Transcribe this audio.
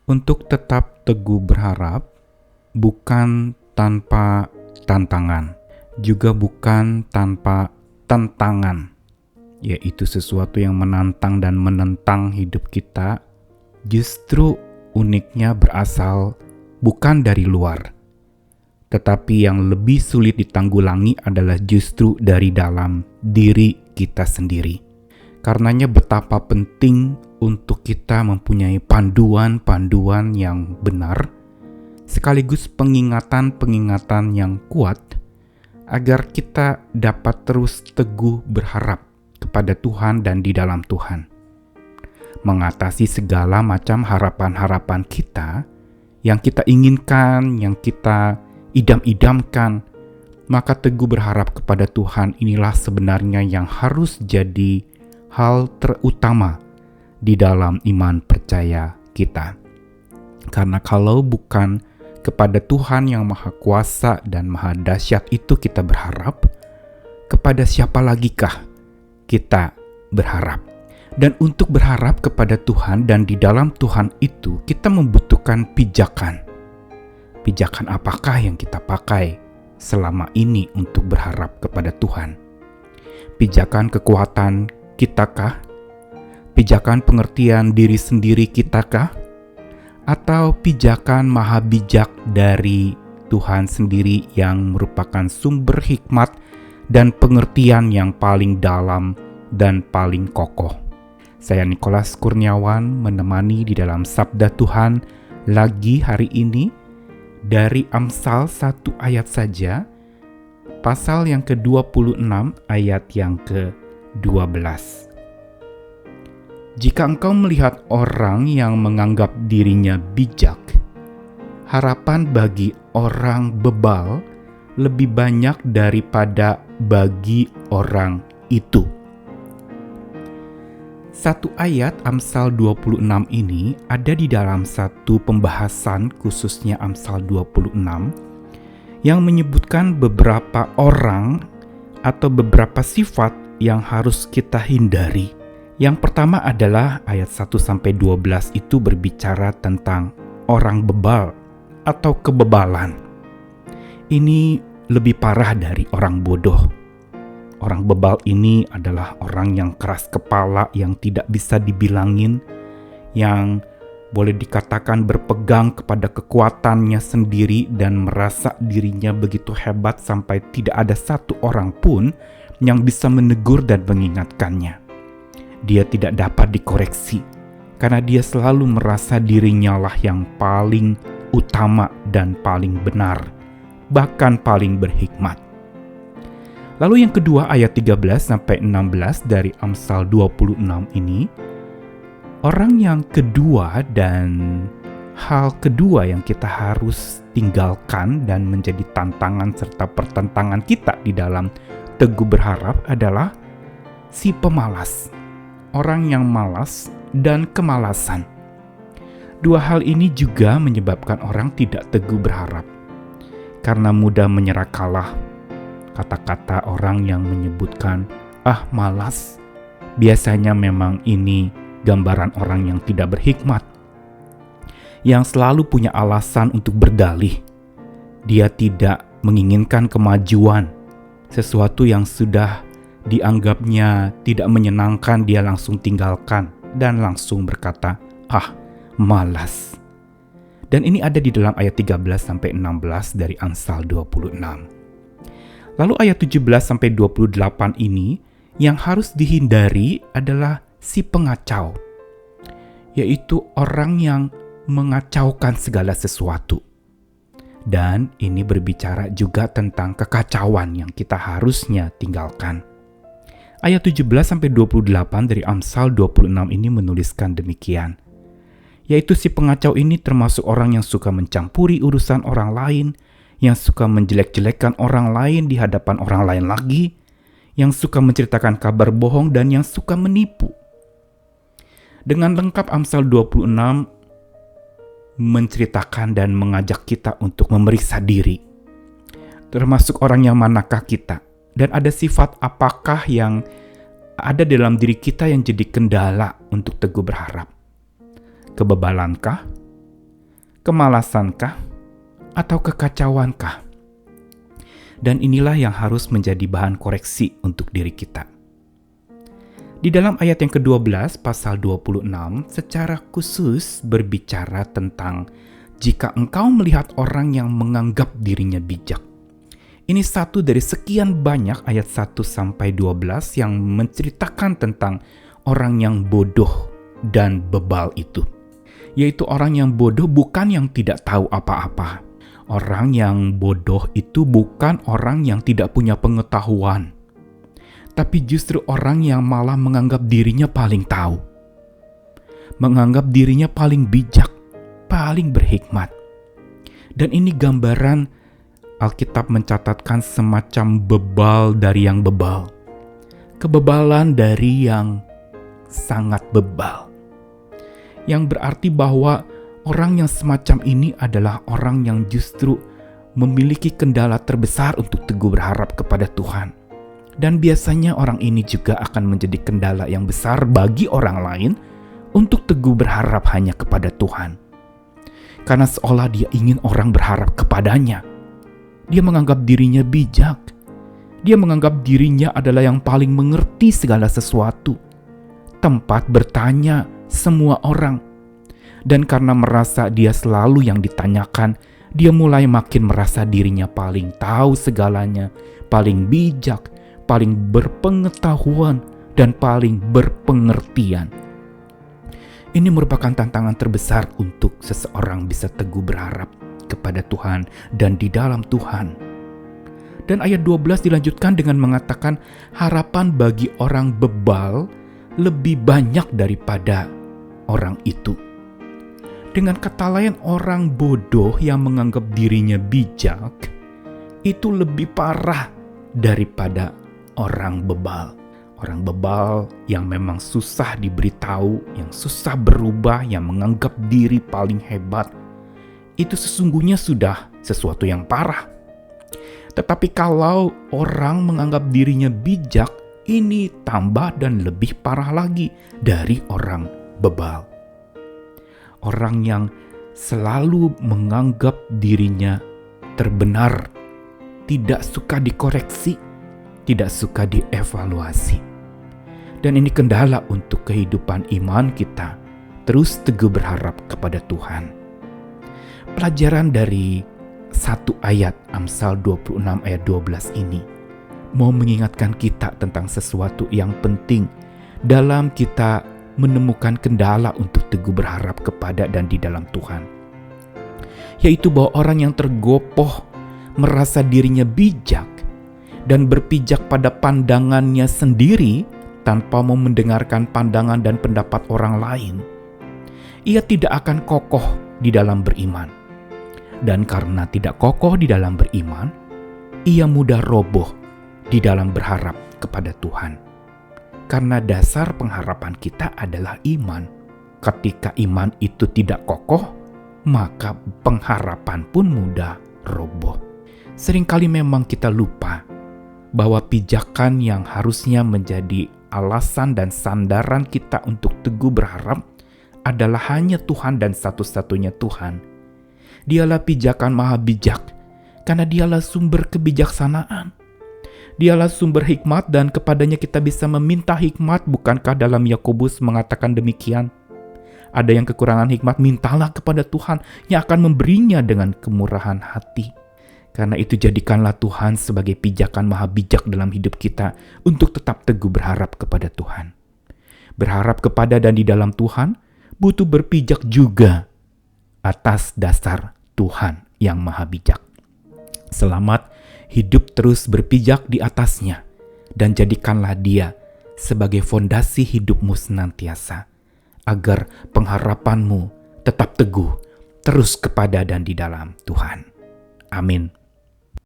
Untuk tetap teguh berharap, bukan tanpa tantangan, juga bukan tanpa tentangan, yaitu sesuatu yang menantang dan menentang hidup kita, justru uniknya berasal bukan dari luar. Tetapi yang lebih sulit ditanggulangi adalah justru dari dalam diri kita sendiri. Karenanya betapa penting untuk kita mempunyai panduan-panduan yang benar, sekaligus pengingatan-pengingatan yang kuat, agar kita dapat terus teguh berharap kepada Tuhan dan di dalam Tuhan. Mengatasi segala macam harapan-harapan kita, yang kita inginkan, yang kita idam-idamkan, maka teguh berharap kepada Tuhan inilah sebenarnya yang harus jadi hal terutama di dalam iman percaya kita. Karena kalau bukan kepada Tuhan yang Maha Kuasa dan Maha Dahsyat itu kita berharap, kepada siapa lagikah kita berharap? Dan untuk berharap kepada Tuhan dan di dalam Tuhan itu kita membutuhkan pijakan. Pijakan apakah yang kita pakai selama ini untuk berharap kepada Tuhan? Pijakan kekuatan kitakah? Pijakan pengertian diri sendiri kitakah? Atau pijakan maha bijak dari Tuhan sendiri yang merupakan sumber hikmat dan pengertian yang paling dalam dan paling kokoh? Saya Nikolas Kurniawan menemani di dalam Sabda Tuhan lagi hari ini dari Amsal 1 ayat saja, pasal yang ke-26 ayat yang ke-12. Jika engkau melihat orang yang menganggap dirinya bijak, harapan bagi orang bebal lebih banyak daripada bagi orang itu. Satu ayat Amsal 26 ini ada di dalam satu pembahasan khususnya Amsal 26 yang menyebutkan beberapa orang atau beberapa sifat yang harus kita hindari. Yang pertama adalah ayat 1-12 itu berbicara tentang orang bebal atau kebebalan. Ini lebih parah dari orang bodoh. Orang bebal ini adalah orang yang keras kepala, yang tidak bisa dibilangin, yang boleh dikatakan berpegang kepada kekuatannya sendiri dan merasa dirinya begitu hebat sampai tidak ada satu orang pun yang bisa menegur dan mengingatkannya. Dia tidak dapat dikoreksi karena dia selalu merasa dirinya lah yang paling utama dan paling benar, bahkan paling berhikmat. Lalu yang kedua ayat 13-16 dari Amsal 26 ini, orang yang kedua dan hal kedua yang kita harus tinggalkan dan menjadi tantangan serta pertentangan kita di dalam teguh berharap adalah si pemalas. Orang yang malas dan kemalasan. Dua hal ini juga menyebabkan orang tidak teguh berharap. Karena mudah menyerah kalah. Kata-kata orang yang menyebutkan, malas, biasanya memang ini gambaran orang yang tidak berhikmat. Yang selalu punya alasan untuk berdalih. Dia tidak menginginkan kemajuan. Sesuatu yang sudah dianggapnya tidak menyenangkan dia langsung tinggalkan dan langsung berkata, malas. Dan ini ada di dalam ayat 13-16 dari Amsal 26. Lalu ayat 17-28 ini yang harus dihindari adalah si pengacau, yaitu orang yang mengacaukan segala sesuatu. Dan ini berbicara juga tentang kekacauan yang kita harusnya tinggalkan. Ayat 17-28 dari Amsal 26 ini menuliskan demikian, yaitu si pengacau ini termasuk orang yang suka mencampuri urusan orang lain, yang suka menjelek-jelekan orang lain di hadapan orang lain lagi, yang suka menceritakan kabar bohong dan yang suka menipu. Dengan lengkap Amsal 26 menceritakan dan mengajak kita untuk memeriksa diri. Termasuk orang yang manakah kita, dan ada sifat apakah yang ada dalam diri kita yang jadi kendala untuk teguh berharap. Kebebalankah? Kemalasankah? Atau kekacauankah? Dan inilah yang harus menjadi bahan koreksi untuk diri kita. Di dalam ayat yang ke-12 pasal 26 secara khusus berbicara tentang jika engkau melihat orang yang menganggap dirinya bijak. Ini satu dari sekian banyak ayat 1-12 yang menceritakan tentang orang yang bodoh dan bebal itu. Yaitu orang yang bodoh bukan yang tidak tahu apa-apa. Orang yang bodoh itu bukan orang yang tidak punya pengetahuan. Tapi justru orang yang malah menganggap dirinya paling tahu. Menganggap dirinya paling bijak, paling berhikmat. Dan ini gambaran Alkitab mencatatkan semacam bebal dari yang bebal. Kebebalan dari yang sangat bebal. Yang berarti bahwa orang yang semacam ini adalah orang yang justru memiliki kendala terbesar untuk teguh berharap kepada Tuhan. Dan biasanya orang ini juga akan menjadi kendala yang besar bagi orang lain untuk teguh berharap hanya kepada Tuhan. Karena seolah dia ingin orang berharap kepadanya. Dia menganggap dirinya bijak. Dia menganggap dirinya adalah yang paling mengerti segala sesuatu. Tempat bertanya semua orang. Dan karena merasa dia selalu yang ditanyakan, dia mulai makin merasa dirinya paling tahu segalanya, paling bijak, paling berpengetahuan, dan paling berpengertian. Ini merupakan tantangan terbesar untuk seseorang bisa teguh berharap kepada Tuhan dan di dalam Tuhan. Dan ayat 12 dilanjutkan dengan mengatakan harapan bagi orang bebal lebih banyak daripada orang itu. Dengan kata lain, orang bodoh yang menganggap dirinya bijak itu lebih parah daripada orang bebal. Orang bebal yang memang susah diberitahu, yang susah berubah, yang menganggap diri paling hebat, itu sesungguhnya sudah sesuatu yang parah. Tetapi kalau orang menganggap dirinya bijak, ini tambah dan lebih parah lagi dari orang bebal. Orang yang selalu menganggap dirinya terbenar, tidak suka dikoreksi, tidak suka dievaluasi. Dan ini kendala untuk kehidupan iman kita, terus teguh berharap kepada Tuhan. Pelajaran dari satu ayat Amsal 26 ayat 12 ini mau mengingatkan kita tentang sesuatu yang penting dalam kita menemukan kendala untuk teguh berharap kepada dan di dalam Tuhan. Yaitu bahwa orang yang tergopoh merasa dirinya bijak dan berpijak pada pandangannya sendiri tanpa mau mendengarkan pandangan dan pendapat orang lain, ia tidak akan kokoh di dalam beriman. Dan karena tidak kokoh di dalam beriman, ia mudah roboh di dalam berharap kepada Tuhan. Karena dasar pengharapan kita adalah iman. Ketika iman itu tidak kokoh, maka pengharapan pun mudah roboh. Seringkali memang kita lupa bahwa pijakan yang harusnya menjadi alasan dan sandaran kita untuk teguh berharap adalah hanya Tuhan dan satu-satunya Tuhan. Dialah pijakan maha bijak, karena dialah sumber kebijaksanaan. Dialah sumber hikmat dan kepadanya kita bisa meminta hikmat. Bukankah dalam Yakobus mengatakan demikian? Ada yang kekurangan hikmat, mintalah kepada Tuhan yang akan memberinya dengan kemurahan hati. Karena itu jadikanlah Tuhan sebagai pijakan maha bijak dalam hidup kita untuk tetap teguh berharap kepada Tuhan. Berharap kepada dan di dalam Tuhan butuh berpijak juga atas dasar Tuhan yang maha bijak. Selamat hidup terus berpijak di atasnya dan jadikanlah dia sebagai fondasi hidupmu senantiasa, agar pengharapanmu tetap teguh terus kepada dan di dalam Tuhan. Amin.